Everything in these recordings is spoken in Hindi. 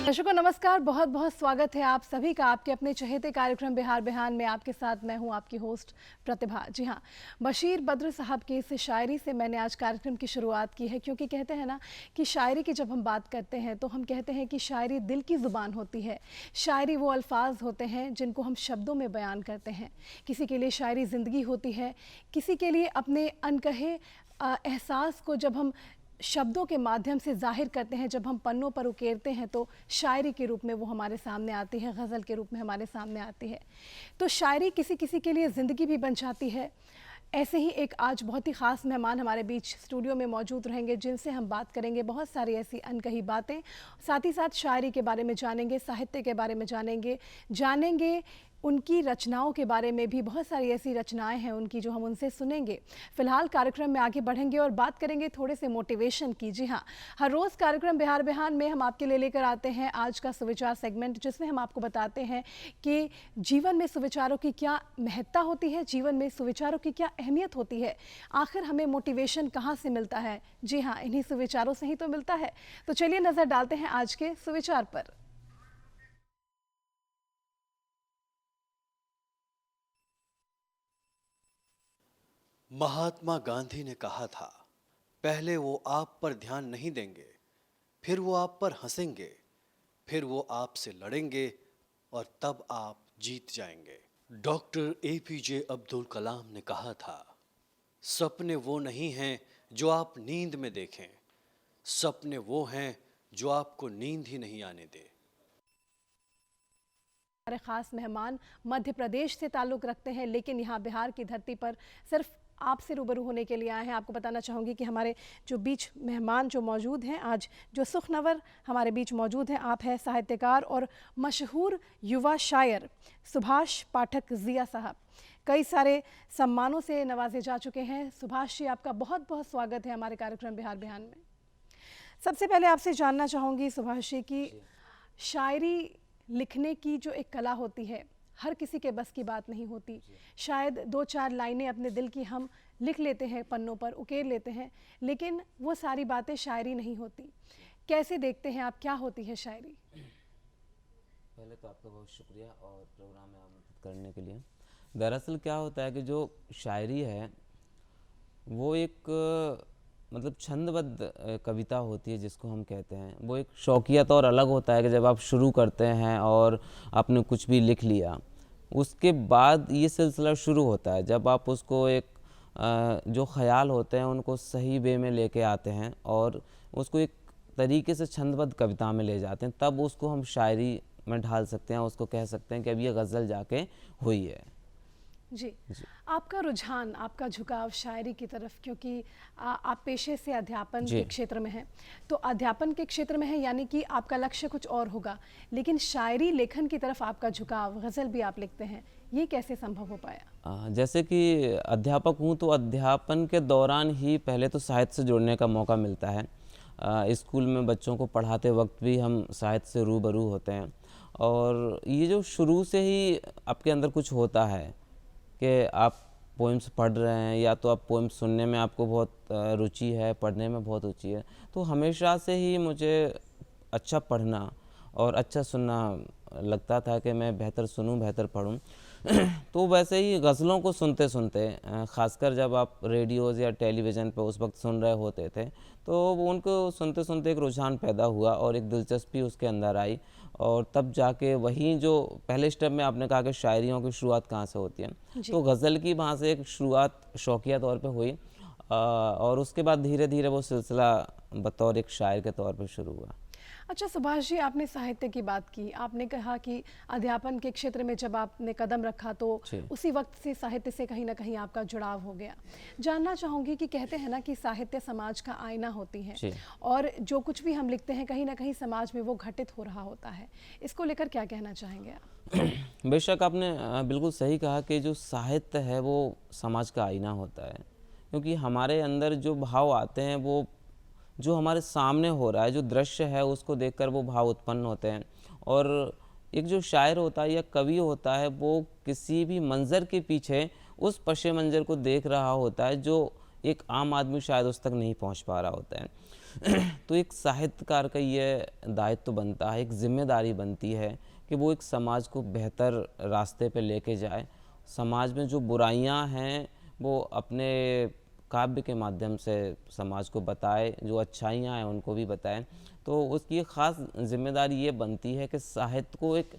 दर्शकों नमस्कार, बहुत बहुत स्वागत है आप सभी का आपके अपने चहेते कार्यक्रम बिहार बिहान में। आपके साथ मैं हूं आपकी होस्ट प्रतिभा। जी हां, बशीर बद्र साहब की इस शायरी से मैंने आज कार्यक्रम की शुरुआत की है, क्योंकि कहते हैं ना कि शायरी की जब हम बात करते हैं तो हम कहते हैं कि शायरी दिल की ज़ुबान होती है। शायरी वो अल्फाज होते हैं जिनको हम शब्दों में बयान करते हैं। किसी के लिए शायरी ज़िंदगी होती है, किसी के लिए अपने अनकहे एहसास को जब हम शब्दों के माध्यम से जाहिर करते हैं, जब हम पन्नों पर उकेरते हैं तो शायरी के रूप में वो हमारे सामने आती है, गज़ल के रूप में हमारे सामने आती है। तो शायरी किसी किसी के लिए ज़िंदगी भी बन जाती है। ऐसे ही एक आज बहुत ही ख़ास मेहमान हमारे बीच स्टूडियो में मौजूद रहेंगे, जिनसे हम बात करेंगे बहुत सारी ऐसी अनकही बातें, साथ ही साथ शायरी के बारे में जानेंगे, साहित्य के बारे में जानेंगे उनकी रचनाओं के बारे में भी। बहुत सारी ऐसी रचनाएं हैं उनकी जो हम उनसे सुनेंगे। फिलहाल कार्यक्रम में आगे बढ़ेंगे और बात करेंगे थोड़े से मोटिवेशन की। जी हाँ, हर रोज़ कार्यक्रम बिहार बिहान में हम आपके लिए लेकर आते हैं आज का सुविचार सेगमेंट, जिसमें हम आपको बताते हैं कि जीवन में सुविचारों की क्या महत्ता होती है, जीवन में सुविचारों की क्या अहमियत होती है, आखिर हमें मोटिवेशन कहाँ से मिलता है। जी हाँ, इन्हीं सुविचारों से ही तो मिलता है। तो चलिए नज़र डालते हैं आज के सुविचार पर। महात्मा गांधी ने कहा था, पहले वो आप पर ध्यान नहीं देंगे, फिर वो आप पर हंसेंगे, फिर वो आपसे लड़ेंगे और तब आप जीत जाएंगे। डॉक्टर एपीजे अब्दुल कलाम ने कहा था, सपने वो नहीं हैं जो आप नींद में देखें, सपने वो हैं जो आपको नींद ही नहीं आने दे। हमारे ख़ास मेहमान मध्य प्रदेश से ताल्लुक़ रखते हैं, लेकिन यहाँ बिहार की धरती पर सिर्फ आपसे रूबरू होने के लिए आए हैं। आपको बताना चाहूँगी कि हमारे जो बीच मेहमान जो मौजूद हैं आज, जो सुखनवर हमारे बीच मौजूद हैं, आप हैं साहित्यकार और मशहूर युवा शायर सुभाष पाठक ज़िया साहब। कई सारे सम्मानों से नवाजे जा चुके हैं। सुभाष जी, आपका बहुत बहुत स्वागत है हमारे कार्यक्रम बिहार बिहान में। सबसे पहले आपसे जानना चाहूँगी सुभाष जी की शायरी लिखने की जो एक कला होती है, हर किसी के बस की बात नहीं होती। शायद दो चार लाइनें अपने दिल की हम लिख लेते हैं, पन्नों पर उकेर लेते हैं, लेकिन वो सारी बातें शायरी नहीं होती। कैसे देखते हैं आप, क्या होती है शायरी? पहले तो आपका बहुत शुक्रिया और प्रोग्राम में आमंत्रित करने के लिए। दरअसल क्या होता है कि जो शायरी है वो एक मतलब छंदबद्ध कविता होती है जिसको हम कहते हैं। वो एक शौकिया तौर अलग होता है कि जब आप शुरू करते हैं और आपने कुछ भी लिख लिया, उसके बाद ये सिलसिला शुरू होता है जब आप उसको एक जो ख़याल होते हैं उनको सही वे में लेके आते हैं और उसको एक तरीके से छंदबद्ध कविता में ले जाते हैं, तब उसको हम शायरी में ढाल सकते हैं। उसको कह सकते हैं कि अब ये गज़ल जाके हुई है। जी, आपका रुझान, आपका झुकाव शायरी की तरफ, क्योंकि आप पेशे से अध्यापन के क्षेत्र में हैं, तो अध्यापन के क्षेत्र में है यानी कि आपका लक्ष्य कुछ और होगा, लेकिन शायरी लेखन की तरफ आपका झुकाव, गज़ल भी आप लिखते हैं, ये कैसे संभव हो पाया? जैसे कि अध्यापक हूँ तो अध्यापन के दौरान ही पहले तो साहित्य से जुड़ने का मौका मिलता है। स्कूल में बच्चों को पढ़ाते वक्त भी हम साहित्य से रूबरू होते हैं और ये जो शुरू से ही आपके अंदर कुछ होता है कि आप पोइम्स पढ़ रहे हैं या तो आप पोइम्स सुनने में आपको बहुत रुचि है, पढ़ने में बहुत रुचि है, तो हमेशा से ही मुझे अच्छा पढ़ना और अच्छा सुनना लगता था कि मैं बेहतर सुनूं, बेहतर पढ़ूं। तो वैसे ही गज़लों को सुनते सुनते, ख़ासकर जब आप रेडियोज़ या टेलीविज़न पे उस वक्त सुन रहे होते थे, तो वो उनको सुनते सुनते एक रुझान पैदा हुआ और एक दिलचस्पी उसके अंदर आई और तब जाके वही जो पहले स्टेप में आपने कहा कि शायरियों की शुरुआत कहाँ से होती है, तो गज़ल की वहाँ से एक शुरुआत शौकिया तौर पे हुई और उसके बाद धीरे धीरे वो सिलसिला बतौर एक शायर के तौर पे शुरू हुआ। अच्छा सुभाष जी, आपने साहित्य की बात की, आपने कहा कि अध्यापन के क्षेत्र में जब आपने कदम रखा तो उसी वक्त से साहित्य से कहीं ना कहीं आपका जुड़ाव हो गया। जानना चाहूँगी कि कहते हैं ना कि साहित्य समाज का आईना होती है और जो कुछ भी हम लिखते हैं कहीं ना कहीं समाज में वो घटित हो रहा होता है, इसको लेकर क्या कहना चाहेंगे आप? बेशक आपने बिल्कुल सही कहा कि जो साहित्य है वो समाज का आईना होता है, क्योंकि हमारे अंदर जो भाव आते हैं वो जो हमारे सामने हो रहा है, जो दृश्य है उसको देखकर वो भाव उत्पन्न होते हैं। और एक जो शायर होता है या कवि होता है वो किसी भी मंज़र के पीछे उस पशे मंज़र को देख रहा होता है जो एक आम आदमी शायद उस तक नहीं पहुंच पा रहा होता है। तो एक साहित्यकार का ये दायित्व बनता है, एक जिम्मेदारी बनती है कि वो एक समाज को बेहतर रास्ते पे लेके जाए। समाज में जो बुराइयां हैं वो अपने काव्य के माध्यम से समाज को बताए, जो अच्छाइयाँ हैं उनको भी बताए। तो उसकी एक ख़ास जिम्मेदारी ये बनती है कि साहित्य को एक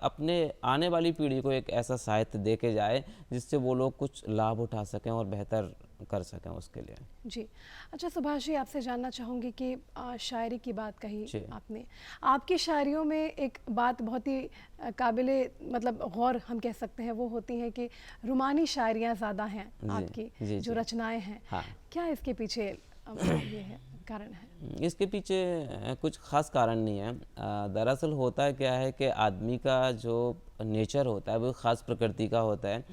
अपने आने वाली पीढ़ी को एक ऐसा साहित्य दे के जाए जिससे वो लोग कुछ लाभ उठा सकें और बेहतर कर सकें उसके लिए। जी। अच्छा सुभाष जी, आपसे जानना चाहूँगी कि शायरी की बात कही जी। आपने, आपकी शायरियों में एक बात बहुत ही काबिले मतलब गौर हम कह सकते हैं वो होती है कि रुमानी शायरियाँ ज़्यादा हैं आपकी, जी, जो जी। रचनाएं हैं। हाँ। क्या इसके पीछे ये है कारण है? इसके पीछे कुछ ख़ास कारण नहीं है। दरअसल होता क्या है कि आदमी का जो नेचर होता है वो एक ख़ास प्रकृति का होता है,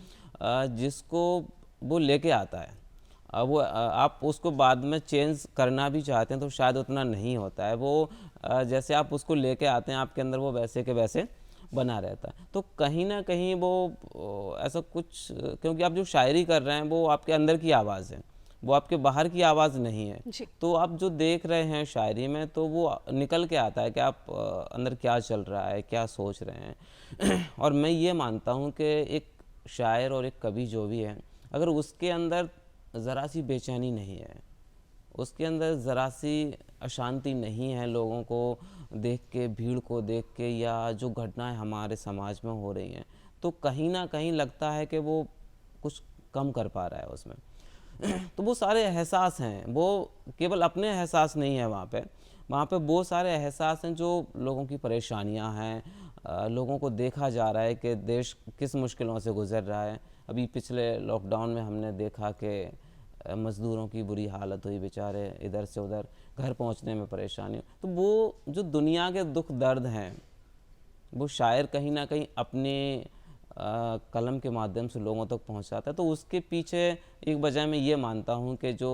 जिसको वो लेके आता है। वो आप उसको बाद में चेंज करना भी चाहते हैं तो शायद उतना नहीं होता है। वो जैसे आप उसको लेके आते हैं आपके अंदर वो वैसे के वैसे बना रहता है। तो कहीं ना कहीं वो ऐसा कुछ, क्योंकि आप जो शायरी कर रहे हैं वो आपके अंदर की आवाज़ है, वो आपके बाहर की आवाज़ नहीं है। जी। तो आप जो देख रहे हैं शायरी में तो वो निकल के आता है कि आप अंदर क्या चल रहा है, क्या सोच रहे हैं। और मैं ये मानता हूँ कि एक शायर और एक कवि जो भी है, अगर उसके अंदर ज़रा सी बेचैनी नहीं है, उसके अंदर ज़रा सी अशांति नहीं है लोगों को देख के, भीड़ को देख के, या जो घटनाएं हमारे समाज में हो रही हैं, तो कहीं ना कहीं लगता है कि वो कुछ कम कर पा रहा है उसमें। तो वो सारे एहसास हैं, वो केवल अपने एहसास नहीं है वहाँ पे वो सारे एहसास हैं जो लोगों की परेशानियां हैं। लोगों को देखा जा रहा है कि देश किस मुश्किलों से गुजर रहा है। अभी पिछले लॉकडाउन में हमने देखा कि मज़दूरों की बुरी हालत हुई, बेचारे इधर से उधर घर पहुंचने में परेशानी। तो वो जो दुनिया के दुख दर्द हैं वो शायर कहीं ना कहीं अपने कलम के माध्यम से लोगों तक पहुंचाता है। तो उसके पीछे एक वजह मैं ये मानता हूं कि जो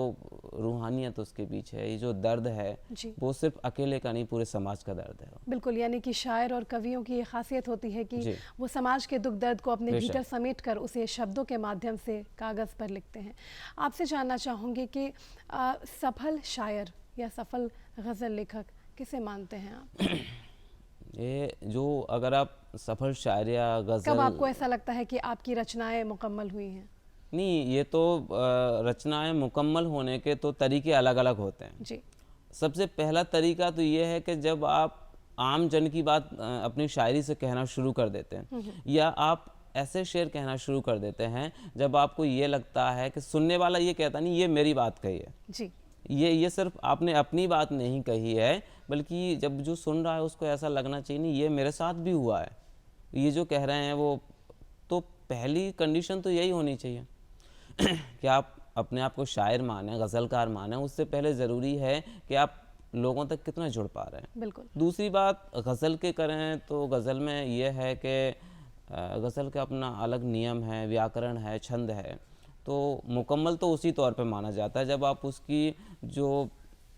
रूहानियत उसके पीछे है, ये जो दर्द है, जी। वो सिर्फ अकेले का नहीं, पूरे समाज का दर्द है। बिल्कुल, यानी कि शायर और कवियों की ये खासियत होती है कि जी। वो समाज के दुख दर्द को अपने बेशक। भीतर समेट कर उसे शब्दों के माध्यम से कागज़ पर लिखते हैं। आपसे जानना चाहूँगी कि सफल शायर या सफल गज़ल लेखक किसे मानते हैं आप? ये जो अगर आप सफल शायर या कब गज़ल, आपको ऐसा लगता है कि आपकी रचनाएं मुकम्मल हुई हैं? नहीं, ये तो रचनाएं मुकम्मल होने के तो तरीके अलग अलग होते हैं। जी। सबसे पहला तरीका तो ये है कि जब आप आम जन की बात अपनी शायरी से कहना शुरू कर देते हैं, या आप ऐसे शेर कहना शुरू कर देते हैं जब आपको ये लगता है कि सुनने वाला ये कहता नहीं ये मेरी बात कही है, जी। ये सिर्फ आपने अपनी बात नहीं कही है, बल्कि जब जो सुन रहा है उसको ऐसा लगना चाहिए नहीं ये मेरे साथ भी हुआ है, ये जो कह रहे हैं वो। तो पहली कंडीशन तो यही होनी चाहिए कि आप अपने आप को शायर माने, गज़लकार माने। उससे पहले ज़रूरी है कि आप लोगों तक कितना जुड़ पा रहे हैं। बिल्कुल। दूसरी बात गज़ल के करें तो गज़ल में ये है कि गज़ल का अपना अलग नियम है, व्याकरण है, छंद है। तो मुकम्मल तो उसी तौर पे माना जाता है जब आप उसकी जो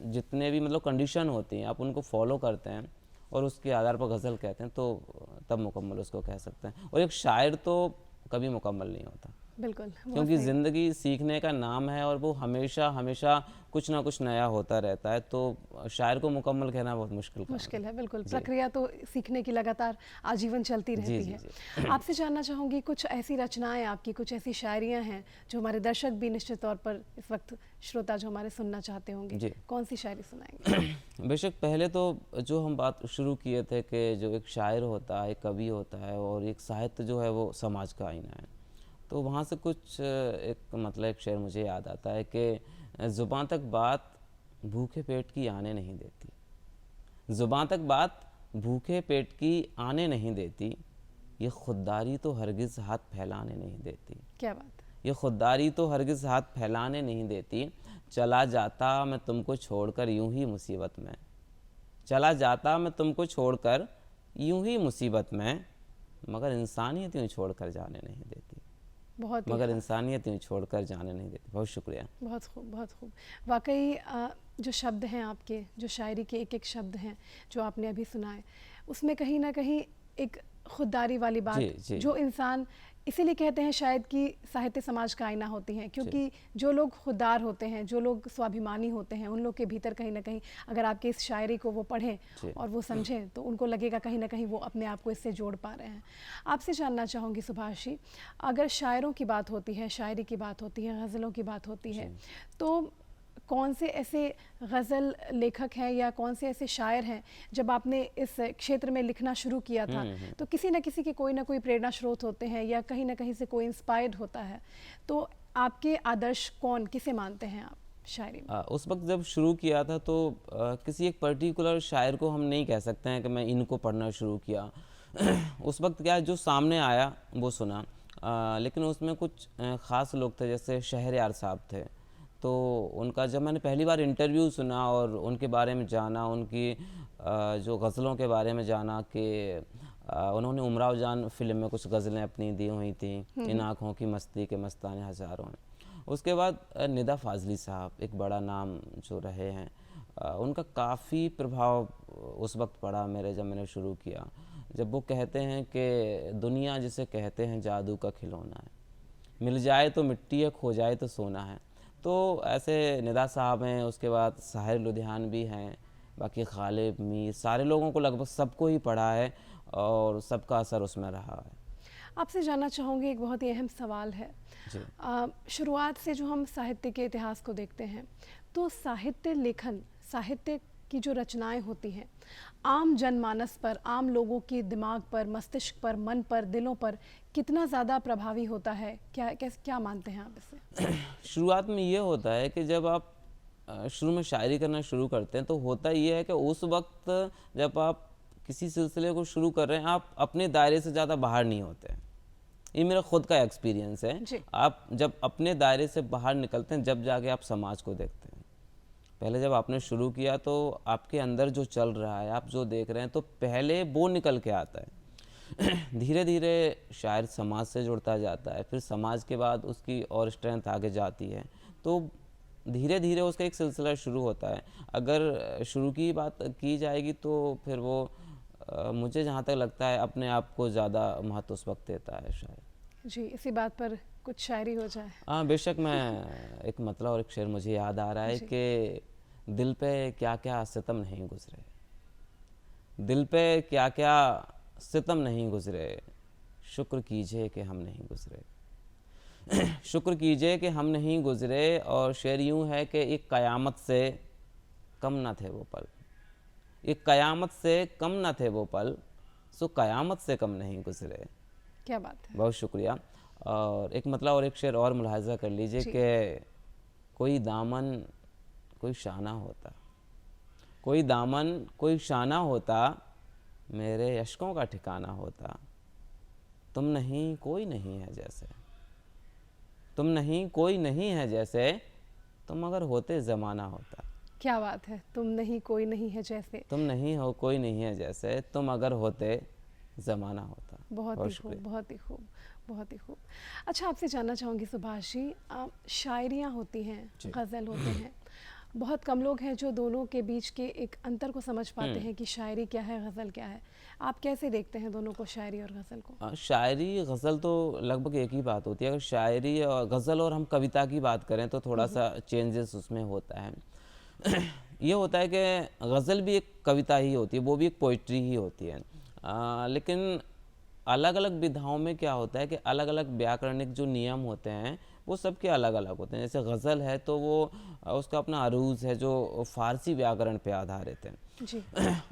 जितने भी मतलब कंडीशन होती हैं आप उनको फॉलो करते हैं और उसके आधार पर गज़ल कहते हैं, तो तब मुकम्मल उसको कह सकते हैं। और एक शायर तो कभी मुकम्मल नहीं होता, बिल्कुल, बहुत क्योंकि सही। ज़िंदगी सीखने का नाम है और वो हमेशा हमेशा कुछ ना कुछ नया होता रहता है। तो शायर को मुकम्मल कहना बहुत मुश्किल काम मुश्किल है, बिल्कुल। जी। प्रक्रिया तो सीखने की लगातार आजीवन चलती रहती जी, है। जी। आपसे जानना चाहूँगी कुछ ऐसी रचनाएं आपकी, कुछ ऐसी शायरियाँ हैं जो हमारे दर्शक भी निश्चित तौर पर इस वक्त श्रोता जो हमारे सुनना चाहते होंगे, जी। कौन सी शायरी सुनाएंगे? बेशक, पहले तो जो हम बात शुरू किए थे कि जो एक शायर होता है, एक कवि होता है, और एक साहित्य जो है वो समाज का आईना है। तो वहाँ से कुछ एक मतलब एक शेर मुझे याद आता है कि ज़ुबान तक बात भूखे पेट की आने नहीं देती, ज़ुबान तक बात भूखे पेट की आने नहीं देती, ये खुददारी तो हरगिज़ हाथ फैलाने नहीं देती। क्या बात है। ये खुददारी तो हरगिज़ हाथ फैलाने नहीं देती, चला जाता मैं तुमको छोड़कर यूं ही मुसीबत में, चला जाता मैं तुमको छोड़कर यूं ही मुसीबत में, मगर इंसानियत यूं छोड़कर जाने नहीं देती, बहुत ही मगर इंसानियत यूं छोड़कर जाने नहीं देती। बहुत शुक्रिया। बहुत खूब, बहुत खूब। वाकई जो शब्द हैं आपके, जो शायरी के एक एक शब्द हैं जो आपने अभी सुनाए, उसमें कहीं ना कहीं एक खुददारी वाली बात, जी, जी। जो इंसान इसीलिए कहते हैं शायद कि साहित्य समाज का आईना होती हैं, क्योंकि जो लोग खुददार होते हैं, जो लोग स्वाभिमानी होते हैं, उन लोग के भीतर कहीं ना कहीं अगर आपकी इस शायरी को वो पढ़ें और वो समझें तो उनको लगेगा कहीं ना कहीं वो अपने आप को इससे जोड़ पा रहे हैं। आपसे जानना चाहूँगी सुभाष जी, अगर शायरों की बात होती है, शायरी की बात होती है, गज़लों की बात होती है, तो कौन से ऐसे गज़ल लेखक हैं या कौन से ऐसे शायर हैं, जब आपने इस क्षेत्र में लिखना शुरू किया था तो किसी न किसी के कोई ना कोई प्रेरणा स्रोत होते हैं या कहीं ना कहीं से कोई इंस्पायर्ड होता है, तो आपके आदर्श कौन, किसे मानते हैं आप शायरी में? उस वक्त जब शुरू किया था तो किसी एक पर्टिकुलर शायर को हम नहीं कह सकते हैं कि मैं इनको पढ़ना शुरू किया। उस वक्त क्या जो सामने आया वो सुना, लेकिन उसमें कुछ ख़ास लोग थे, जैसे शहरयार साहब थे। तो उनका जब मैंने पहली बार इंटरव्यू सुना और उनके बारे में जाना, उनकी जो गज़लों के बारे में जाना कि उन्होंने उमराव जान फिल्म में कुछ गज़लें अपनी दी हुई थी, इन आँखों की मस्ती के मस्ताने हज़ारों हैं। उसके बाद निदा फ़ाज़ली साहब, एक बड़ा नाम जो रहे हैं, उनका काफ़ी प्रभाव उस वक्त पड़ा मेरे, जब मैंने शुरू किया। जब वो कहते हैं कि दुनिया जिसे कहते हैं जादू का खिलौना है, मिल जाए तो मिट्टी है, खो जाए तो सोना है। तो ऐसे निदा साहब हैं, उसके बाद साहिर लुधियानवी हैं, बाकी गालिब मीर, सारे लोगों को लगभग सबको ही पढ़ा है और सबका असर उसमें रहा है। आपसे जानना चाहूँगी, एक बहुत ही अहम सवाल है। शुरुआत से जो हम साहित्य के इतिहास को देखते हैं तो साहित्य लेखन, साहित्य की जो रचनाएं होती हैं, आम जनमानस पर, आम लोगों के दिमाग पर, मस्तिष्क पर, मन पर, दिलों पर कितना ज़्यादा प्रभावी होता है? क्या मानते हैं आप इससे? शुरुआत में ये होता है कि जब आप शुरू में शायरी करना शुरू करते हैं तो होता ये है कि उस वक्त जब आप किसी सिलसिले को शुरू कर रहे हैं, आप अपने दायरे से ज़्यादा बाहर नहीं होते हैं। ये मेरा खुद का एक्सपीरियंस है। आप जब अपने दायरे से बाहर निकलते हैं, जब जाके आप समाज को देखते हैं। पहले जब आपने शुरू किया तो आपके अंदर जो चल रहा है, आप जो देख रहे हैं, तो पहले वो निकल के आता है। धीरे धीरे शायर समाज से जुड़ता जाता है, फिर समाज के बाद उसकी और स्ट्रेंथ आगे जाती है, तो धीरे धीरे उसका एक सिलसिला शुरू होता है। अगर शुरू की बात की जाएगी तो फिर वो मुझे जहाँ तक लगता है अपने आप को ज़्यादा महत्व उस वक्त देता है शायद। जी, इसी बात पर कुछ शायरी हो जाए। हाँ बेशक, मैं एक मतलब और एक शेर मुझे याद आ रहा है कि दिल पे क्या क्या सितम नहीं गुजरे, दिल पे क्या क्या सितम नहीं गुजरे, शुक्र कीजिए कि हम नहीं गुजरे। शुक्र कीजिए कि हम नहीं गुजरे। और शेर यूँ है कि एक क़यामत से कम न थे वो पल, एक क़यामत से कम न थे वो पल, सो क़यामत से कम नहीं गुजरे। क्या बात है, बहुत शुक्रिया। और एक मतलब और एक शेर और मुलाहिज़ा कर लीजिए कि कोई दामन कोई शाना होता, कोई दामन कोई शाना होता, मेरे अश्कों का ठिकाना होता। तुम नहीं कोई नहीं है जैसे, तुम नहीं कोई नहीं है जैसे, तुम अगर होते ज़माना होता। क्या बात है, तुम नहीं कोई नहीं है जैसे, तुम नहीं हो कोई नहीं है जैसे, तुम अगर होते ज़माना होता। बहुत ही खूब, बहुत ही खूब, बहुत ही खूब। अच्छा, आपसे जानना चाहूँगी सुभाष जी, शायरियाँ होती हैं, गज़ल होते हैं, बहुत कम लोग हैं जो दोनों के बीच के एक अंतर को समझ पाते हैं कि शायरी क्या है, गज़ल क्या है। आप कैसे देखते हैं दोनों को, शायरी और गज़ल को? शायरी गज़ल तो लगभग एक ही बात होती है। अगर शायरी और गज़ल और हम कविता की बात करें तो थोड़ा सा चेंजेस उसमें होता है। ये होता है कि गज़ल भी एक कविता ही होती है, वो भी एक पोइट्री ही होती है, लेकिन अलग अलग विधाओं में क्या होता है कि अलग अलग व्याकरणिक जो नियम होते हैं वो सबके अलग अलग होते हैं। जैसे गज़ल है तो वो उसका अपना अरूज है जो फ़ारसी व्याकरण पे आधारित है जी।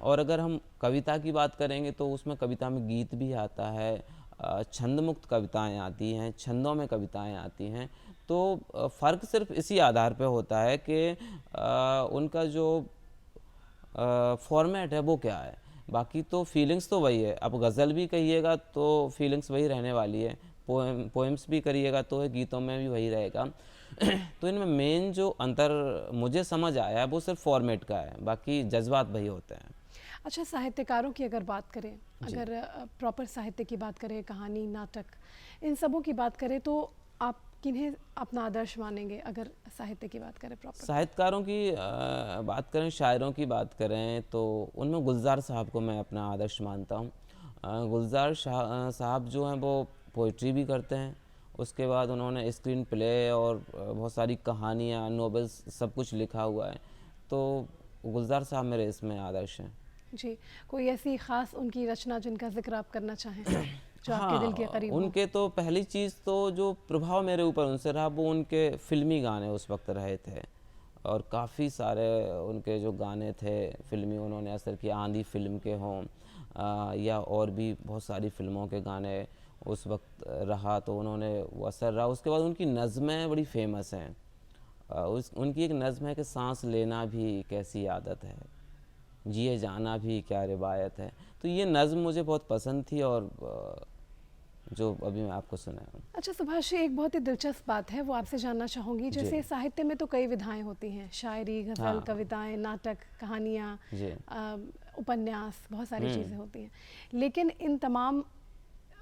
और अगर हम कविता की बात करेंगे तो उसमें कविता में गीत भी आता है, छंद मुक्त कविताएं आती हैं, छंदों में कविताएं आती हैं। तो फ़र्क सिर्फ इसी आधार पे होता है कि उनका जो फॉर्मेट है वो क्या है, बाकी तो फीलिंग्स तो वही है। अब गज़ल भी कहिएगा तो फीलिंग्स वही रहने वाली है, पोएम्स भी करिएगा तो गीतों में भी वही रहेगा। तो इनमें मेन जो अंतर मुझे समझ आया है वो सिर्फ फॉर्मेट का है, बाकी जज्बात वही होते हैं। अच्छा, साहित्यकारों की अगर बात करें, अगर प्रॉपर साहित्य की बात करें, कहानी, नाटक, इन सबों की बात करें, तो आप किन्हें अपना आदर्श मानेंगे अगर साहित्य की बात करें? प्रॉपर साहित्यकारों की बात करें, शायरों की बात करें तो उनमें गुलजार साहब को मैं अपना आदर्श मानता हूँ। गुलजार साहब जो हैं वो पोइट्री भी करते हैं। उसके बाद उन्होंने स्क्रीन प्ले और बहुत सारी कहानियाँ, नॉवेल्स, सब कुछ लिखा हुआ है। तो गुलजार साहब मेरे इसमें आदर्श हैं। जी, कोई ऐसी ख़ास उनकी रचना जिनका ज़िक्र आप करना चाहें, जो आपके दिल के करीब हो? उनके तो पहली चीज़ तो जो प्रभाव मेरे ऊपर उनसे रहा वो उनके फ़िल्मी गाने उस वक्त रहे थे, और काफ़ी सारे उनके जो गाने थे फ़िल्मी उन्होंने असर किया। आंधी फ़िल्म के हों या और भी बहुत सारी फ़िल्मों के गाने उस वक्त रहा, तो उन्होंने वो असर रहा। उसके बाद उनकी नज़में बड़ी फेमस हैं। उनकी एक नज़्म है कि सांस लेना भी कैसी आदत है, जिए जाना भी क्या रिवायत है। तो ये नज़्म मुझे बहुत पसंद थी, और जो अभी मैं आपको सुनाया हूँ। अच्छा सुभाष जी, एक बहुत ही दिलचस्प बात है, वो आपसे जानना चाहूँगी। जी। जैसे साहित्य में तो कई विधाएं होती हैं, शायरी, गज़ल, हाँ। कविताएं, नाटक, कहानियाँ, जी। उपन्यास, बहुत सारी चीज़ें होती हैं। लेकिन इन तमाम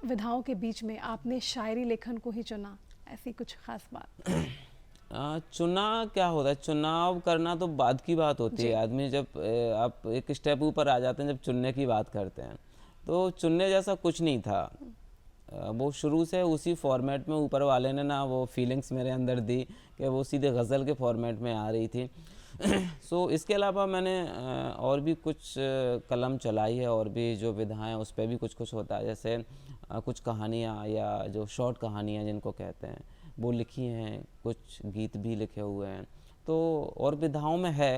विधाओं के बीच में आपने शायरी लेखन को ही चुना, ऐसी कुछ ख़ास बात? चुना क्या होता है, चुनाव करना तो बाद की बात होती है। आदमी जब आप एक स्टेप ऊपर आ जाते हैं, जब चुनने की बात करते हैं, तो चुनने जैसा कुछ नहीं था। वो शुरू से उसी फॉर्मेट में ऊपर वाले ने ना वो फीलिंग्स मेरे अंदर दी कि वो सीधे गज़ल के फॉर्मेट में आ रही थी। सो इसके अलावा मैंने और भी कुछ कलम चलाई है, और भी जो विधाएं उस पर भी कुछ कुछ होता है। जैसे कुछ कहानियाँ या जो शॉर्ट कहानियाँ जिनको कहते हैं वो लिखी हैं, कुछ गीत भी लिखे हुए हैं। तो और विधाओं में है,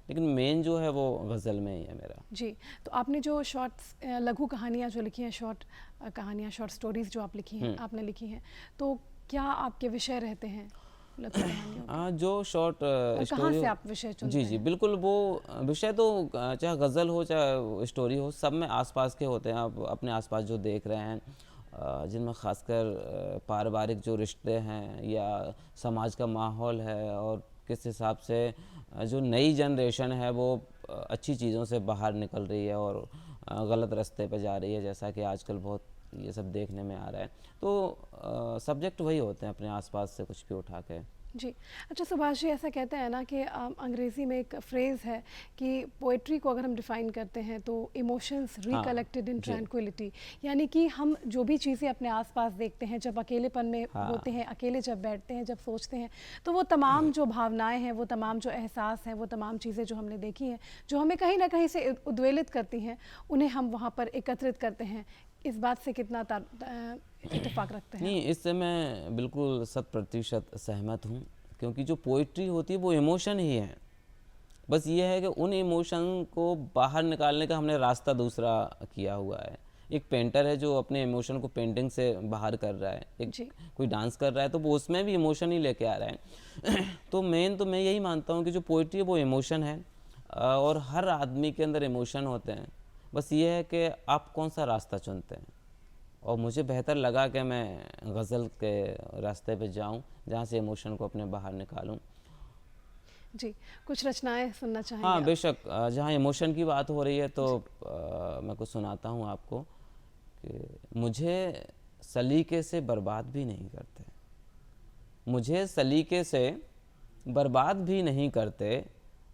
लेकिन मेन जो है वो गज़ल में ही है मेरा। जी, तो आपने जो शॉर्ट्स, लघु कहानियाँ जो लिखी हैं, शॉर्ट कहानियाँ, शॉर्ट स्टोरीज़ जो आप लिखी हैं, आपने लिखी हैं, तो क्या आपके विषय रहते हैं लघु कहानियों के? जो शॉर्ट और कहाँ स्टोरी से आप विषय चुनते जी, जी, हैं? बिल्कुल। वो विषय तो चाहे गज़ल हो चाहे स्टोरी हो, सब में आसपास के होते हैं। आप अपने आसपास जो देख रहे हैं, जिनमें ख़ासकर पारिवारिक जो रिश्ते हैं या समाज का माहौल है, और किस हिसाब से जो नई जनरेशन है वो अच्छी चीज़ों से बाहर निकल रही है और गलत रास्ते पे जा रही है, जैसा कि आजकल बहुत ये सब देखने में आ रहा है। तो सब्जेक्ट वही होते हैं, अपने आसपास से कुछ भी उठा के। जी। अच्छा सुभाष जी, ऐसा कहते हैं ना कि अंग्रेज़ी में एक फ्रेज़ है कि पोएट्री को अगर हम डिफ़ाइन करते हैं तो इमोशंस रिकलेक्टेड इन जी। ट्रैंक्विलिटी, यानी कि हम जो भी चीज़ें अपने आसपास देखते हैं, जब अकेलेपन में होते हैं, अकेले जब बैठते हैं, जब सोचते हैं, तो वो तमाम जो भावनाएं हैं, वो तमाम जो एहसास हैं, वो तमाम चीज़ें जो हमने देखी हैं, जो हमें कहीं ना कहीं से उद्वेलित करती हैं, उन्हें हम वहाँ पर एकत्रित करते हैं। इस बात से कितना इत्तेफाक रखते हैं? नहीं, इससे मैं बिल्कुल 100% सहमत हूँ, क्योंकि जो पोइट्री होती है वो इमोशन ही है। बस ये है कि उन इमोशन को बाहर निकालने का हमने रास्ता दूसरा किया हुआ है। एक पेंटर है जो अपने इमोशन को पेंटिंग से बाहर कर रहा है, एक जी। कोई डांस कर रहा है तो वो उसमें भी इमोशन ही लेके आ रहा है। तो मैं यही मानता हूँ कि जो पोइट्री है वो इमोशन है, और हर आदमी के अंदर इमोशन होते हैं। बस ये है कि आप कौन सा रास्ता चुनते हैं, और मुझे बेहतर लगा कि मैं गज़ल के रास्ते पे जाऊं, जहाँ से इमोशन को अपने बाहर निकालूं। जी, कुछ रचनाएं सुनना चाहेंगे हाँ, आप? बेशक। जहाँ इमोशन की बात हो रही है तो मैं कुछ सुनाता हूँ आपको कि मुझे सलीके से बर्बाद भी नहीं करते, मुझे सलीके से बर्बाद भी नहीं करते,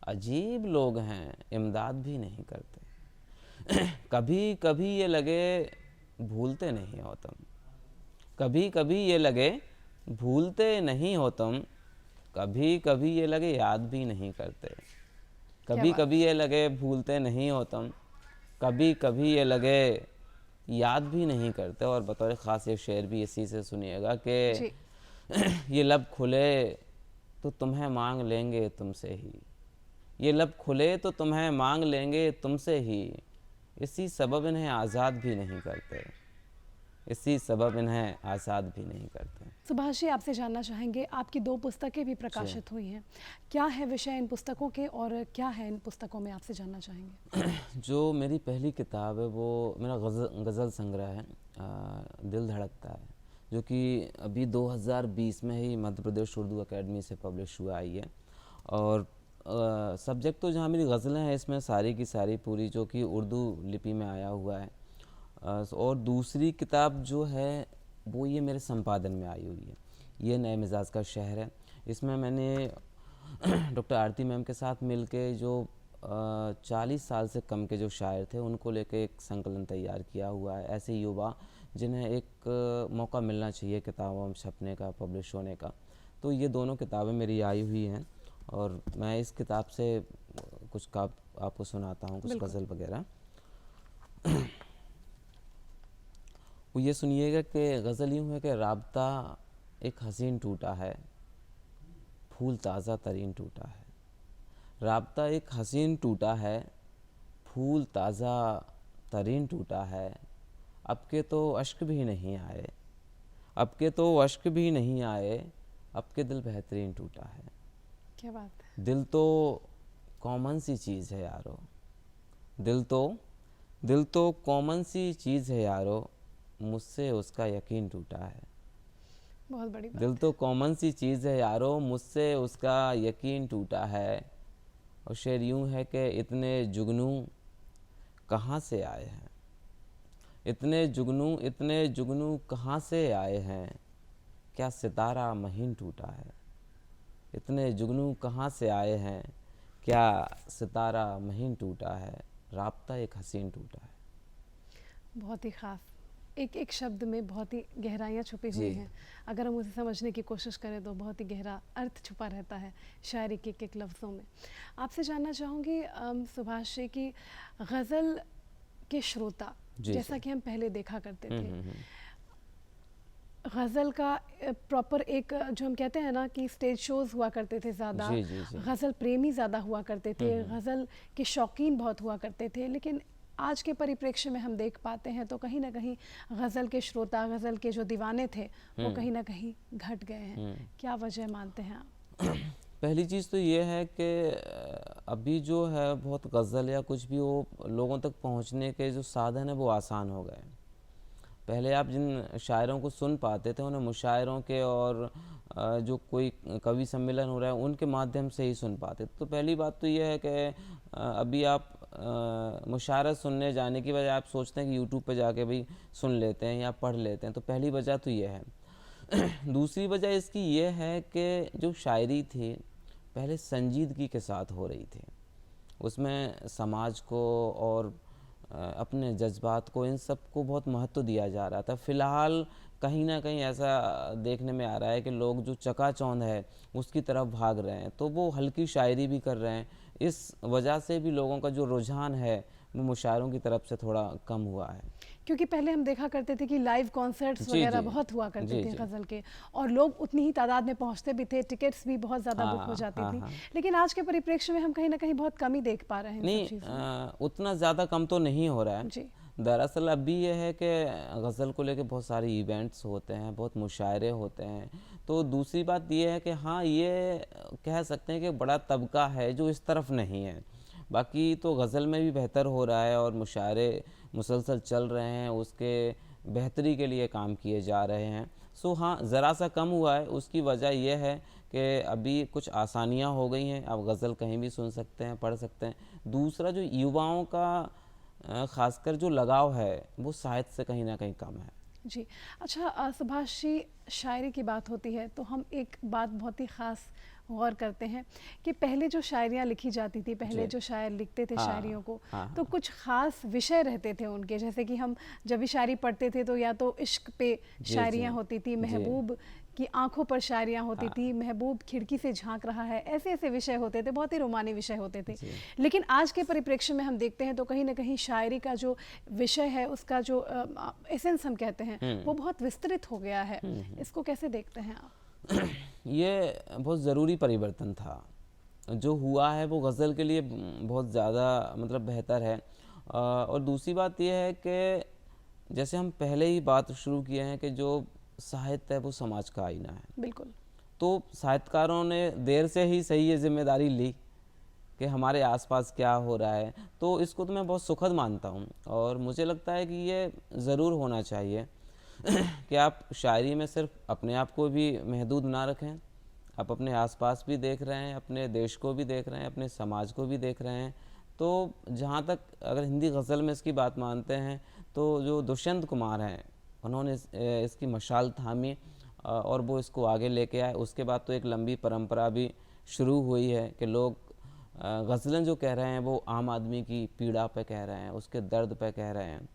अजीब लोग हैं इमदाद भी नहीं करते। कभी कभी ये लगे भूलते नहीं हो तुम, कभी कभी ये लगे भूलते नहीं हो तुम, कभी कभी ये लगे याद भी नहीं करते, क्या कभी बात कभी ये लगे भूलते नहीं हो तुम, कभी कभी ये लगे याद भी नहीं करते। और बतौर ख़ास एक शेर भी इसी से सुनिएगा कि जी। ये लब खुले तो तुम्हें मांग लेंगे तुमसे ही, ये लब खुले तो तुम्हें मांग लेंगे तुमसे ही, इसी सबब इन्हें आज़ाद भी नहीं करते, इसी सबब इन्हें आज़ाद भी नहीं करते। सुभाष जी, आपसे जानना चाहेंगे, आपकी 2 पुस्तकें भी प्रकाशित हुई हैं, क्या है विषय इन पुस्तकों के और क्या है इन पुस्तकों में, आपसे जानना चाहेंगे? जो मेरी पहली किताब है वो मेरा गज़ल संग्रह है, दिल धड़कता है, जो कि अभी 2020 में ही मध्य प्रदेश उर्दू अकेडमी से पब्लिश हुआ आई है। और सब्जेक्ट तो जहाँ मेरी गज़लें हैं इसमें सारी की सारी पूरी जो कि उर्दू लिपि में आया हुआ है। और दूसरी किताब जो है वो ये मेरे संपादन में आई हुई है, ये नए मिजाज का शहर है। इसमें मैंने डॉक्टर आरती मैम के साथ मिलके जो 40 साल से कम के जो शायर थे उनको लेके एक संकलन तैयार किया हुआ है। ऐसे युवा जिन्हें एक मौका मिलना चाहिए किताबों में छपने का, पब्लिश होने का। तो ये दोनों किताबें मेरी आई हुई हैं और मैं इस किताब से कुछ का आपको सुनाता हूँ, कुछ बिल्कुल। गज़ल वगैरह। वो ये सुनिएगा कि गज़ल यूँ है कि राब्ता एक हसीन टूटा है, फूल ताज़ा तरीन टूटा है। राब्ता एक हसीन टूटा है, फूल ताज़ा तरीन टूटा है। अब के तो अश्क भी नहीं आए, अब के तो अश्क भी नहीं आए, अब के दिल बेहतरीन टूटा है। क्या बात है। दिल तो कॉमन सी चीज़ है यारो, दिल तो कॉमन सी चीज़ है यारो, मुझसे उसका यकीन टूटा है। बहुत बड़ी बात। दिल तो कॉमन सी चीज़ है यारो, मुझसे उसका यकीन टूटा है। और शेर यूँ है कि इतने जुगनू कहाँ से आए हैं, इतने जुगनू कहाँ से आए हैं, क्या सितारा महीन टूटा है। इतने जुगनू कहाँ से आए हैं, क्या सितारा महीन टूटा है। राब्ता एक हसीन टूटा है। बहुत ही ख़ास, एक एक शब्द में बहुत ही गहराइयाँ छुपी हुई जी। हैं। अगर हम उसे समझने की कोशिश करें तो बहुत ही गहरा अर्थ छुपा रहता है शायरी के एक लफ्ज़ों में। आपसे जानना चाहूँगी सुभाष जी की गज़ल के श्रोता, जी, जैसा जी। कि हम पहले देखा करते थे, हम्म। गज़ल का प्रॉपर एक जो हम कहते हैं ना कि स्टेज शोज़ हुआ करते थे ज़्यादा, जी, जी, जी। गज़ल प्रेमी ज़्यादा हुआ करते थे, गज़ल के शौकीन बहुत हुआ करते थे। लेकिन आज के परिप्रेक्ष्य में हम देख पाते हैं तो कहीं ना कहीं गज़ल के श्रोता, गज़ल के जो दीवाने थे वो कहीं ना कहीं घट गए हैं। क्या वजह मानते हैं आप? पहली चीज़ तो ये है कि अभी जो है बहुत गज़ल या कुछ भी वो लोगों तक पहुंचने के जो साधन है वो आसान हो गए। पहले आप जिन शायरों को सुन पाते थे उन्हें मुशायरों के और जो कोई कवि सम्मेलन हो रहा है उनके माध्यम से ही सुन पाते थे। तो पहली बात तो ये है कि अभी आप मुशायरा सुनने जाने की बजाय आप सोचते हैं कि यूट्यूब पे जाके भी सुन लेते हैं या पढ़ लेते हैं। तो पहली वजह तो ये है। दूसरी वजह इसकी ये है कि जो शायरी थी पहले संजीदगी के साथ हो रही थी, उसमें समाज को और अपने जज्बात को, इन सब को बहुत महत्व दिया जा रहा था। फ़िलहाल कहीं ना कहीं ऐसा देखने में आ रहा है कि लोग जो चकाचौंध है उसकी तरफ भाग रहे हैं, तो वो हल्की शायरी भी कर रहे हैं। इस वजह से भी लोगों का जो रुझान है वो मुशायरों की तरफ से थोड़ा कम हुआ है। क्योंकि पहले हम देखा करते थे कि लाइव कॉन्सर्ट्स जी, वगैरह जी। बहुत हुआ करते जी, थे जी। गज़ल के, और लोग उतनी ही तादाद में पहुंचते भी थे, टिकट्स भी बहुत ज़्यादा बुक हो हाँ, जाती हाँ, थी। हाँ। लेकिन आज के परिप्रेक्ष्य में हम कहीं ना कहीं बहुत कम ही देख पा रहे हैं इन नहीं, सब चीज़ों में। उतना ज़्यादा कम तो नहीं हो रहा है। जी। दरअसल अभी ये है कि गज़ल को लेके बहुत सारे इवेंट्स होते हैं, बहुत मुशायरे होते हैं। तो दूसरी बात ये है कि हाँ, ये कह सकते हैं कि बड़ा तबका है जो इस तरफ नहीं है। बाकी तो गज़ल में भी बेहतर हो रहा है और मुशायरे मुसलसल चल रहे हैं, उसके बेहतरी के लिए काम किए जा रहे हैं। सो हाँ, ज़रा सा कम हुआ है। उसकी वजह यह है कि अभी कुछ आसानियाँ हो गई हैं, आप गज़ल कहीं भी सुन सकते हैं, पढ़ सकते हैं। दूसरा जो युवाओं का ख़ासकर जो लगाव है वो साहित्य से कहीं ना कहीं कम है। जी। अच्छा, सुभाष जी, शायरी की बात होती है तो हम एक बात बहुत ही ख़ास गौर करते हैं कि पहले जो शायरियाँ लिखी जाती थी, पहले जी। जो शायर लिखते थे हाँ, शायरियों को, हाँ, तो कुछ ख़ास विषय रहते थे उनके। जैसे कि हम जब भी शायरी पढ़ते थे तो या तो इश्क पे जी, शायरियाँ जी, होती थी, जी। महबूब की आंखों पर शायरियाँ होती हाँ, थी, महबूब खिड़की से झांक रहा है, ऐसे ऐसे विषय होते थे, बहुत ही रोमानी विषय होते थे। जी। लेकिन आज के परिप्रेक्ष्य में हम देखते हैं तो कहीं ना कहीं शायरी का जो विषय है, उसका जो एसेंस हम कहते हैं, वो बहुत विस्तृत हो गया है। इसको कैसे देखते हैं आप? ये बहुत ज़रूरी परिवर्तन था जो हुआ है, वो गज़ल के लिए बहुत ज़्यादा मतलब बेहतर है। और दूसरी बात यह है कि जैसे हम पहले ही बात शुरू किए हैं कि जो साहित्य है वो समाज का आईना है। बिल्कुल। तो साहित्यकारों ने देर से ही सही ये जिम्मेदारी ली कि हमारे आसपास क्या हो रहा है। तो इसको तो मैं बहुत सुखद मानता हूँ और मुझे लगता है कि ये ज़रूर होना चाहिए कि आप शायरी में सिर्फ अपने आप को भी महदूद ना रखें, आप अपने आसपास भी देख रहे हैं, अपने देश को भी देख रहे हैं, अपने समाज को भी देख रहे हैं। तो जहाँ तक अगर हिंदी गज़ल में इसकी बात मानते हैं तो जो दुष्यंत कुमार हैं उन्होंने इसकी मशाल थामी और वो इसको आगे लेके आए। उसके बाद तो एक लंबी परंपरा भी शुरू हुई है कि लोग गज़लें जो कह रहे हैं वो आम आदमी की पीड़ा पे कह रहे हैं, उसके दर्द पे कह रहे हैं।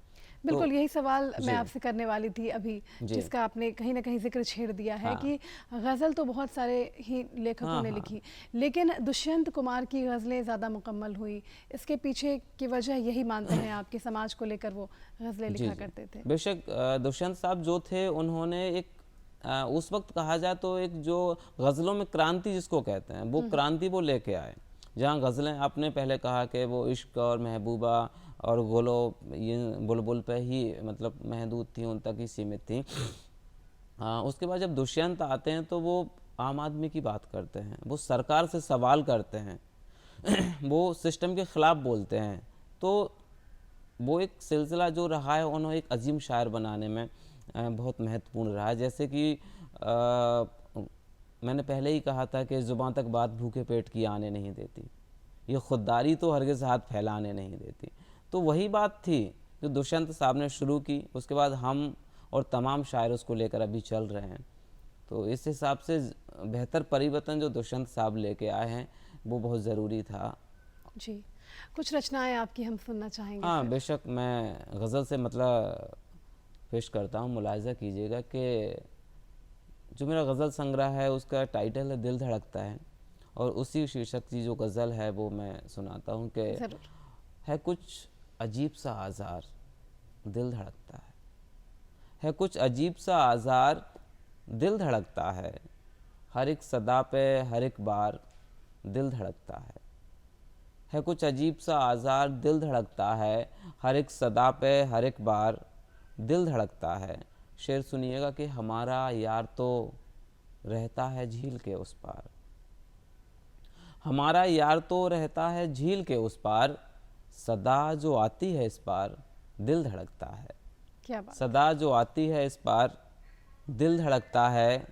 बिल्कुल यही सवाल जी। मैं आपसे करने वाली थी अभी, जी। जिसका आपने कहीं ना कहीं जिक्र छेड़ दिया है हाँ। कि गज़ल तो बहुत सारे ही लेखकों हाँ, ने हाँ। लिखी, लेकिन दुष्यंत कुमार की गज़लें ज़्यादा मुकम्मल हुई। इसके पीछे की वजह यही मानते हैं आपके समाज को लेकर वो गज़लें जी, लिखा जी। करते थे? बेशक दुष्यंत साहब जो थे उन्होंने एक उस वक़्त कहा जाए तो एक जो गज़लों में क्रांति जिसको कहते हैं, वो क्रांति वो लेके आए। जहाँ गज़लें आपने पहले कहा कि वो इश्क और महबूबा और गोलो ये बुलबुल पे ही मतलब महदूद थी, उन तक ही सीमित थी। उसके बाद जब दुष्यंत आते हैं तो वो आम आदमी की बात करते हैं, वो सरकार से सवाल करते हैं, वो सिस्टम के ख़िलाफ़ बोलते हैं। तो वो एक सिलसिला जो रहा है उन्हें एक अजीम शायर बनाने में बहुत महत्वपूर्ण रहा है। जैसे कि मैंने पहले ही कहा था कि ज़ुबान तक बात भूखे पेट की आने नहीं देती, ये खुददारी तो हरगिज़ हाथ फैलाने नहीं देती। तो वही बात थी जो दुष्यंत साहब ने शुरू की, उसके बाद हम और तमाम शायर उसको लेकर अभी चल रहे हैं। तो इस हिसाब से बेहतर परिवर्तन जो दुष्यंत साहब लेके आए हैं वो बहुत ज़रूरी था। जी, कुछ रचनाएं आपकी हम सुनना चाहेंगे हाँ, फिर। बेशक मैं गज़ल से मतलब पेश करता हूँ। मुलाहिज़ा कीजिएगा कि जो मेरा गज़ल संग्रह है उसका टाइटल है दिल धड़कता है, और उसी शीर्षक की जो गज़ल है वो मैं सुनाता हूँ कि ज़रूर। है कुछ अजीब सा आज़ार दिल धड़कता है कुछ अजीब सा आज़ार दिल धड़कता हर एक सदा पे हर एक बार दिल धड़कता है कुछ अजीब सा आज़ार दिल धड़कता हर एक सदा पे हर एक बार दिल धड़कता है। शेर सुनिएगा कि हमारा यार तो रहता है झील के उस पार, हमारा यार तो रहता है झील के उस पार, सदा जो आती है इस पार दिल धड़कता है। क्या बात। सदा जो आती है इस पार दिल धड़कता है,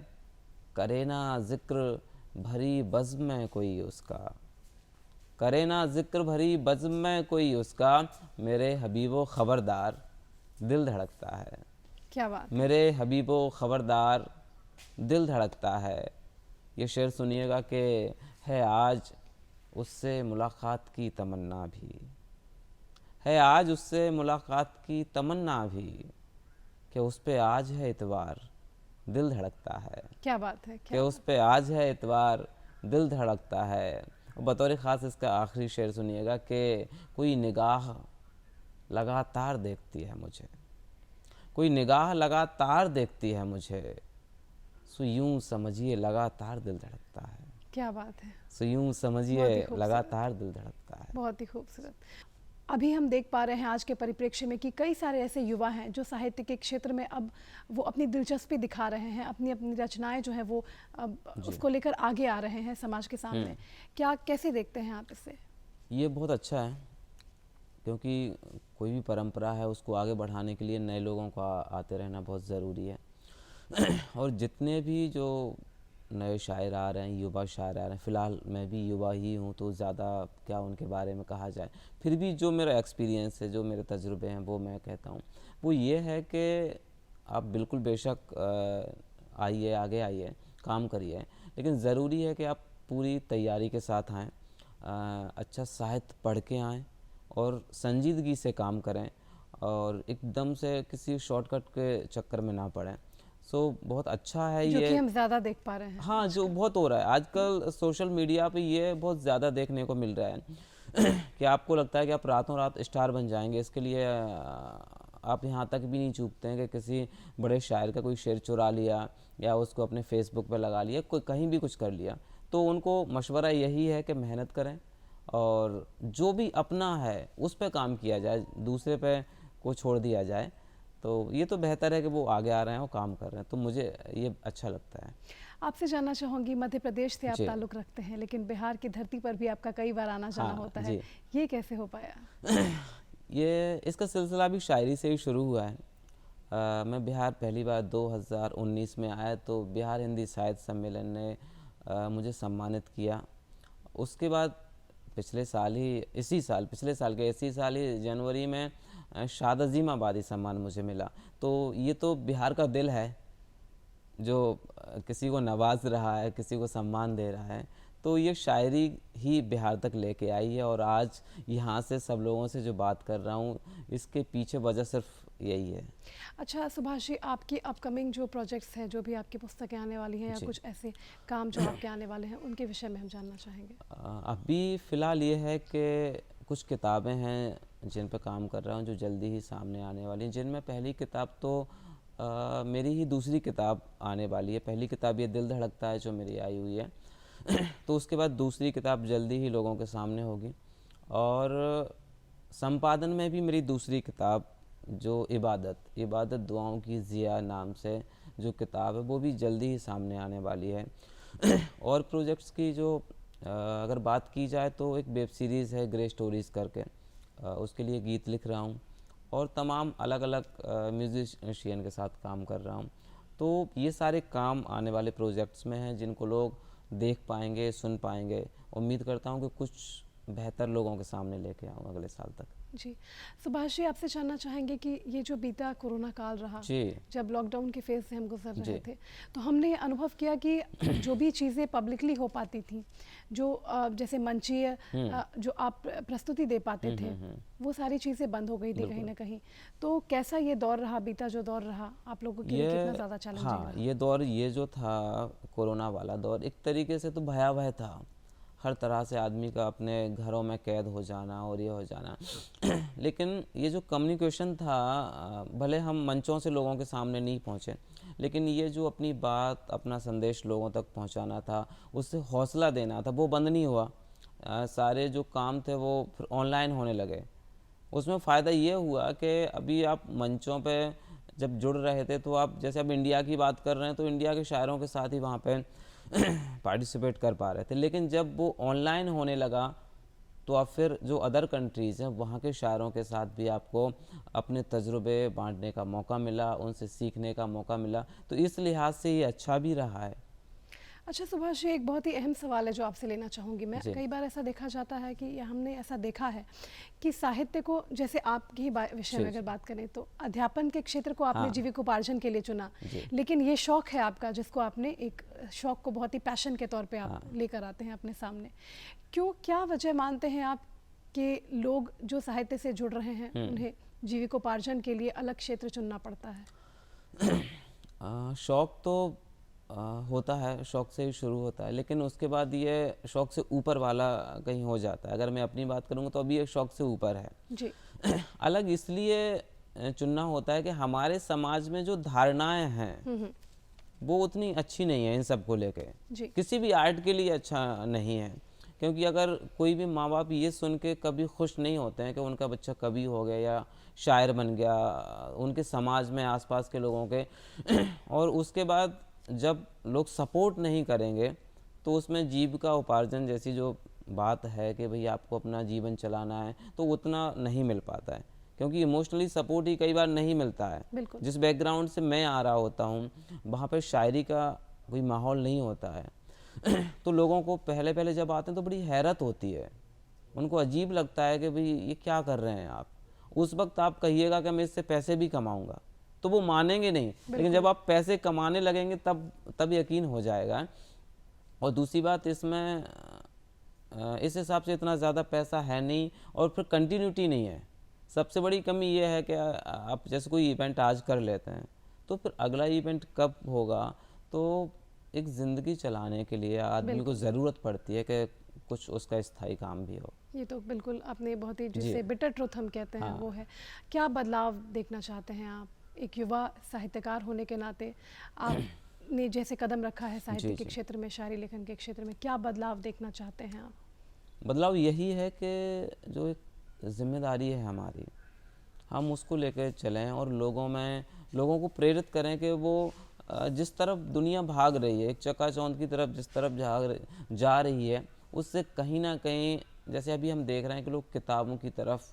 करे ना जिक्र भरी बज़्म में कोई उसका, करे ना जिक्र भरी बज़्म में कोई उसका, मेरे हबीबो खबरदार दिल धड़कता है। क्या बात। मेरे हबीबो खबरदार दिल धड़कता है। ये शेर सुनिएगा कि है आज उससे मुलाकात की तमन्ना भी, है आज उससे मुलाकात की तमन्ना भी, कि उस पे आज है इतवार दिल धड़कता है। क्या बात है। कि क्या उस पे आज है इतवार दिल धड़कता है। और बतौर ख़ास इसका आखिरी शेर सुनिएगा कि कोई निगाह लगातार देखती है मुझे, कोई निगाह लगातार देखती है मुझे, सो यूं समझिए लगातार दिल धड़कता है। क्या बात है। सो यूं बहुत ही समझिए खूबसूरत। लगातार दिल धड़कता है। बहुत ही खूबसूरत। अभी हम देख पा रहे हैं आज के परिप्रेक्ष्य में कि कई सारे ऐसे युवा हैं जो साहित्य के क्षेत्र में अब वो अपनी दिलचस्पी दिखा रहे हैं, अपनी अपनी रचनाएं जो है वो अब उसको लेकर आगे आ रहे हैं समाज के सामने। क्या कैसे देखते हैं आप इसे? ये बहुत अच्छा है, क्योंकि कोई भी परंपरा है उसको आगे बढ़ाने के लिए नए लोगों का आते रहना बहुत ज़रूरी है। और जितने भी जो नए शायर आ रहे हैं, युवा शायर आ रहे हैं, फ़िलहाल मैं भी युवा ही हूँ तो ज़्यादा क्या उनके बारे में कहा जाए, फिर भी जो मेरा एक्सपीरियंस है, जो मेरे तजुर्बे हैं वो मैं कहता हूँ। वो ये है कि आप बिल्कुल बेशक आइए, आगे आइए, काम करिए, लेकिन ज़रूरी है कि आप पूरी तैयारी के साथ आएँ, अच्छा साहित्य पढ़ के आएँ और संजीदगी से काम करें, और एकदम से किसी शॉर्टकट के चक्कर में ना पड़ें। बहुत अच्छा है जो ये, कि हम ज़्यादा देख पा रहे हैं। हाँ, जो बहुत हो रहा है आजकल सोशल मीडिया पे, ये बहुत ज़्यादा देखने को मिल रहा है कि आपको लगता है कि आप रातों रात स्टार बन जाएंगे। इसके लिए आप यहाँ तक भी नहीं चूकते हैं कि किसी बड़े शायर का कोई शेर चुरा लिया या उसको अपने फेसबुक पे लगा लिया, कोई कहीं भी कुछ कर लिया। तो उनको मशवरा यही है कि मेहनत करें और जो भी अपना है उस पर काम किया जाए, दूसरे पे को छोड़ दिया जाए। तो ये तो बेहतर है कि वो आगे आ रहे हैं और काम कर रहे हैं, तो मुझे ये अच्छा लगता है। आपसे जानना चाहूँगी, मध्य प्रदेश से आप जी। ताल्लुक़ रखते हैं, लेकिन बिहार की धरती पर भी आपका कई बार आना जाना हाँ, होता है, जी। ये कैसे हो पाया? ये इसका सिलसिला भी शायरी से ही शुरू हुआ है। मैं बिहार पहली बार 2019 में आया तो बिहार हिंदी साहित्य सम्मेलन ने मुझे सम्मानित किया। उसके बाद पिछले साल के इसी साल ही जनवरी में शाद अज़ीम आबादी सम्मान मुझे मिला। तो ये तो बिहार का दिल है जो किसी को नवाज रहा है, किसी को सम्मान दे रहा है। तो ये शायरी ही बिहार तक लेके आई है, और आज यहाँ से सब लोगों से जो बात कर रहा हूँ, इसके पीछे वजह सिर्फ यही है। अच्छा सुभाष जी, आपकी अपकमिंग जो प्रोजेक्ट्स हैं, जो भी आपकी पुस्तकें आने वाली हैं या जी। कुछ ऐसे काम जो आपके आने वाले हैं, उनके विषय में हम जानना चाहेंगे। अभी फ़िलहाल ये है कि कुछ किताबें हैं जिन पे काम कर रहा हूँ जो जल्दी ही सामने आने वाली हैं, जिनमें पहली किताब तो मेरी ही दूसरी किताब आने वाली है। पहली किताब ये दिल धड़कता है जो मेरी आई हुई है तो उसके बाद दूसरी किताब जल्दी ही लोगों के सामने होगी। और संपादन में भी मेरी दूसरी किताब जो इबादत दुआओं की ज़िया नाम से जो किताब है वो भी जल्दी ही सामने आने वाली है। और प्रोजेक्ट्स की जो अगर बात की जाए तो एक वेब सीरीज़ है ग्रे स्टोरीज़ करके, उसके लिए गीत लिख रहा हूँ और तमाम अलग अलग म्यूजिशियन के साथ काम कर रहा हूँ। तो ये सारे काम आने वाले प्रोजेक्ट्स में हैं जिनको लोग देख पाएंगे, सुन पाएंगे। उम्मीद करता हूँ कि कुछ बेहतर लोगों के सामने लेके आऊँ अगले साल तक। जी सुभाष जी, आपसे जानना चाहेंगे कि ये जो बीता कोरोना काल रहा, जी जब लॉकडाउन के फेज से हम गुजर रहे जी। थे, तो हमने अनुभव किया कि जो भी चीज़ें पब्लिकली हो पाती थी, जो जैसे मंचीय जो आप प्रस्तुति दे पाते थे, वो सारी चीज़ें बंद हो गई थी कहीं ना कहीं। तो कैसा ये दौर रहा, बीता जो दौर रहा, आप लोगों के लिए कितना ज़्यादा चैलेंजिंग हाँ, रहा? ये दौर ये जो था कोरोना वाला दौर एक तरीके से तो भयावह था। हर तरह से आदमी का अपने घरों में कैद हो जाना और ये हो जाना लेकिन ये जो कम्युनिकेशन था, भले हम मंचों से लोगों के सामने नहीं पहुँचे, लेकिन ये जो अपनी बात, अपना संदेश लोगों तक पहुँचाना था, उससे हौसला देना था, वो बंद नहीं हुआ। सारे जो काम थे वो फिर ऑनलाइन होने लगे। उसमें फ़ायदा ये हुआ कि अभी आप मंचों पे जब जुड़ रहे थे तो आप जैसे अब इंडिया की बात कर रहे हैं तो इंडिया के शायरों के साथ ही वहाँ पे पार्टिसिपेट कर पा रहे थे। लेकिन जब वो ऑनलाइन होने लगा तो आप फिर जो अदर कंट्रीज़ हैं वहाँ के शायरों के साथ भी आपको अपने तजुर्बे बांटने का मौका मिला, उनसे सीखने का मौका मिला। तो इस लिहाज से ये अच्छा भी रहा है। अच्छा सुभाष जी, एक बहुत ही अहम सवाल है जो आपसे लेना चाहूँगी मैं। जी। कई बार ऐसा देखा जाता है कि, या हमने ऐसा देखा है कि साहित्य को, जैसे आपकी ही विषय में जी, अगर जी। बात करें तो अध्यापन के क्षेत्र को आपने हाँ। जीविकोपार्जन के लिए चुना, जी। लेकिन ये शौक है आपका जिसको आपने एक शौक को बहुत ही पैशन के तौर पे आप हाँ। लेकर आते हैं अपने सामने। क्यों, क्या वजह मानते हैं आप कि लोग जो साहित्य से जुड़ रहे हैं उन्हें जीविकोपार्जन के लिए अलग क्षेत्र चुनना पड़ता है? शौक तो होता है, शौक से ही शुरू होता है, लेकिन उसके बाद ये शौक से ऊपर वाला कहीं हो जाता है। अगर मैं अपनी बात करूँगा तो अभी ये शौक से ऊपर है। जी अलग इसलिए चुनना होता है कि हमारे समाज में जो धारणाएं हैं वो उतनी अच्छी नहीं है इन सब को लेके। जी। किसी भी आर्ट के लिए अच्छा नहीं है, क्योंकि अगर कोई भी माँ बाप ये सुन के कभी खुश नहीं होते हैं कि उनका बच्चा कवि हो गया या शायर बन गया उनके समाज में आसपास के लोगों के और उसके बाद जब लोग सपोर्ट नहीं करेंगे तो उसमें जीविका उपार्जन जैसी जो बात है कि भाई आपको अपना जीवन चलाना है तो उतना नहीं मिल पाता है, क्योंकि इमोशनली सपोर्ट ही कई बार नहीं मिलता है। बिल्कुल। जिस बैकग्राउंड से मैं आ रहा होता हूँ वहाँ पर शायरी का कोई माहौल नहीं होता है तो लोगों को पहले पहले जब आते हैं तो बड़ी हैरत होती है, उनको अजीब लगता है कि भाई ये क्या कर रहे हैं आप। उस वक्त आप कहिएगा कि मैं इससे पैसे भी कमाऊंगा तो वो मानेंगे नहीं, लेकिन जब आप पैसे कमाने लगेंगे तब यकीन हो जाएगा। और दूसरी बात इसमें इस हिसाब से इतना ज़्यादा पैसा है नहीं और फिर कंटिन्यूटी नहीं है। सबसे बड़ी कमी ये है कि आप जैसे कोई इवेंट आज कर लेते हैं तो फिर अगला इवेंट कब होगा, तो एक ज़िंदगी चलाने के लिए आदमी को ज़रूरत पड़ती है कि कुछ उसका स्थायी काम भी हो। ये तो बिल्कुल आपने बहुत ही, जी। जिसे बिटर ट्रुथ हम कहते हैं, हाँ। वो है। क्या बदलाव देखना चाहते हैं आप एक युवा साहित्यकार होने के नाते? आपने जैसे कदम रखा है साहित्य जी, के जी। क्षेत्र में, शायरी लेखन के क्षेत्र में, क्या बदलाव देखना चाहते हैं आप? बदलाव यही है कि जो एक जिम्मेदारी है हमारी, हम उसको लेकर चलें और लोगों को प्रेरित करें कि वो जिस तरफ दुनिया भाग रही है, एक चकाचौंध की तरफ जिस तरफ जा रही है, उससे कहीं ना कहीं, जैसे अभी हम देख रहे हैं कि लोग किताबों की तरफ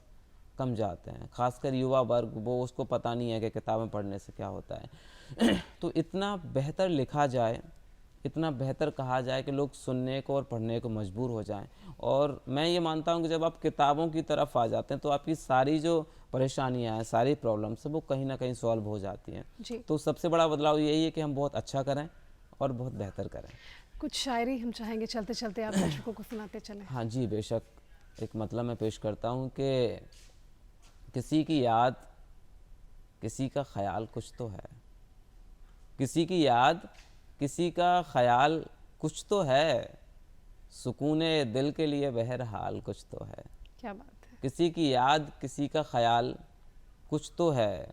कम जाते हैं, खासकर युवा वर्ग, वो उसको पता नहीं है कि किताबें पढ़ने से क्या होता है तो इतना बेहतर लिखा जाए, इतना बेहतर कहा जाए कि लोग सुनने को और पढ़ने को मजबूर हो जाएं। और मैं ये मानता हूं कि जब आप किताबों की तरफ आ जाते हैं तो आपकी सारी जो परेशानियां हैं, सारी प्रॉब्लम्स हैं, वो कहीं ना कहीं सॉल्व हो जाती हैं। जी। तो सबसे बड़ा बदलाव यही है कि हम बहुत अच्छा करें और बहुत बेहतर करें। कुछ शायरी हम चाहेंगे चलते चलते आप दर्शकों को सुनाते चलें। हाँ जी, बेशक। एक मतलब मैं पेश करता हूँ कि किसी की याद किसी का ख्याल कुछ तो है, किसी की याद किसी का ख्याल कुछ तो है, सुकूने दिल के लिए बहरहाल कुछ तो है। क्या बात है। किसी की याद किसी का ख्याल कुछ तो है,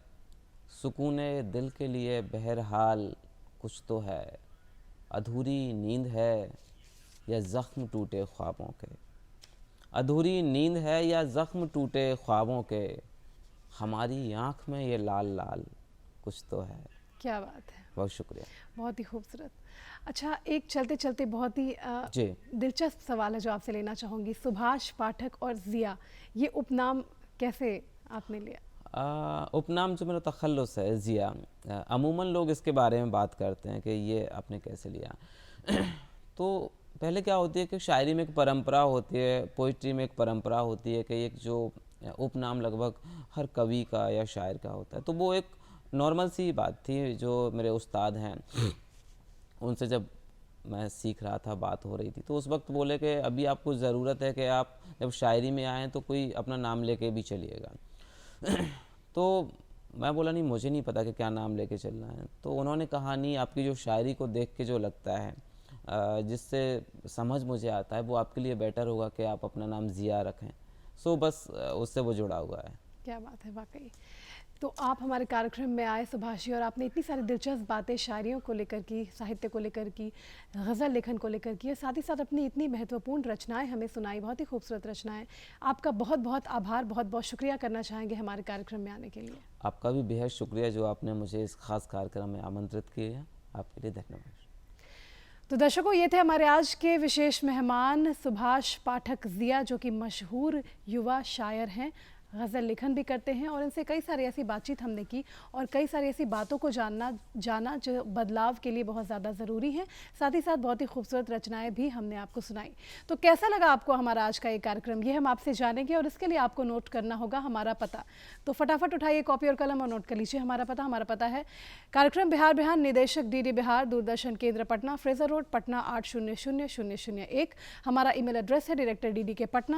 सुकूने दिल के लिए बहरहाल कुछ तो है। अधूरी नींद है या ज़ख्म टूटे ख्वाबों के, अधूरी नींद है या ज़ख्म टूटे ख्वाबों के, हमारी आँख में ये लाल लाल कुछ तो है। क्या बात है, बहुत शुक्रिया। बहुत ही खूबसूरत। अच्छा, एक चलते चलते बहुत ही जी। दिलचस्प सवाल है जो आपसे लेना चाहूँगी। सुभाष पाठक और ज़िया, ये उपनाम कैसे आपने लिया? उपनाम जो मेरा तखल्लुस है ज़िया, अमूमन लोग इसके बारे में बात करते हैं कि ये आपने कैसे लिया। तो पहले क्या होती है कि शायरी में एक परंपरा होती है, पोइट्री में एक परंपरा होती है कि एक जो उपनाम लगभग हर कवि का या शायर का होता है। तो वो एक नॉर्मल सी बात थी। जो मेरे उस्ताद हैं उनसे जब मैं सीख रहा था, बात हो रही थी, तो उस वक्त बोले कि अभी आपको ज़रूरत है कि आप जब शायरी में आएँ तो कोई अपना नाम लेके भी चलिएगा। तो मैं बोला नहीं, मुझे नहीं पता कि क्या नाम लेके चलना है। तो उन्होंने कहा नहीं, आपकी जो शायरी को देख के जो लगता है, जिससे समझ मुझे आता है, वो आपके लिए बेटर होगा कि आप अपना नाम ज़िया रखें। सो बस उससे वो जुड़ा हुआ है। क्या बात है, वाकई। तो आप हमारे कार्यक्रम में आए सुभाष जी, और आपने इतनी सारी दिलचस्प बातें शायरियों को लेकर की, साहित्य को लेकर की, गज़ल लेखन को लेकर की, और साथ ही साथ अपनी इतनी महत्वपूर्ण रचनाएं हमें सुनाई, बहुत ही खूबसूरत रचनाएं। आपका बहुत बहुत आभार, बहुत बहुत शुक्रिया करना चाहेंगे हमारे कार्यक्रम में आने के लिए। आपका भी बेहद शुक्रिया जो आपने मुझे इस खास कार्यक्रम में आमंत्रित किया। आपके लिए धन्यवाद। तो दर्शकों, ये थे हमारे आज के विशेष मेहमान सुभाष पाठक ज़िया, जो कि मशहूर युवा शायर हैं, गज़ल लेखन भी करते हैं, और इनसे कई सारी ऐसी बातचीत हमने की और कई सारी ऐसी बातों को जाना जो बदलाव के लिए बहुत ज़्यादा ज़रूरी है। साथ ही साथ बहुत ही खूबसूरत रचनाएं भी हमने आपको सुनाई। तो कैसा लगा आपको हमारा आज का ये कार्यक्रम, ये हम आपसे जानेंगे, और इसके लिए आपको नोट करना होगा हमारा पता। तो फटाफट उठाइए कॉपी और कलम और नोट कर लीजिए हमारा पता। हमारा पता है कार्यक्रम बिहार बिहान, निदेशक DD बिहार, दूरदर्शन केंद्र पटना, फ्रेजर रोड, पटना 800001। हमारा ईमेल एड्रेस है डायरेक्टर DD के पटना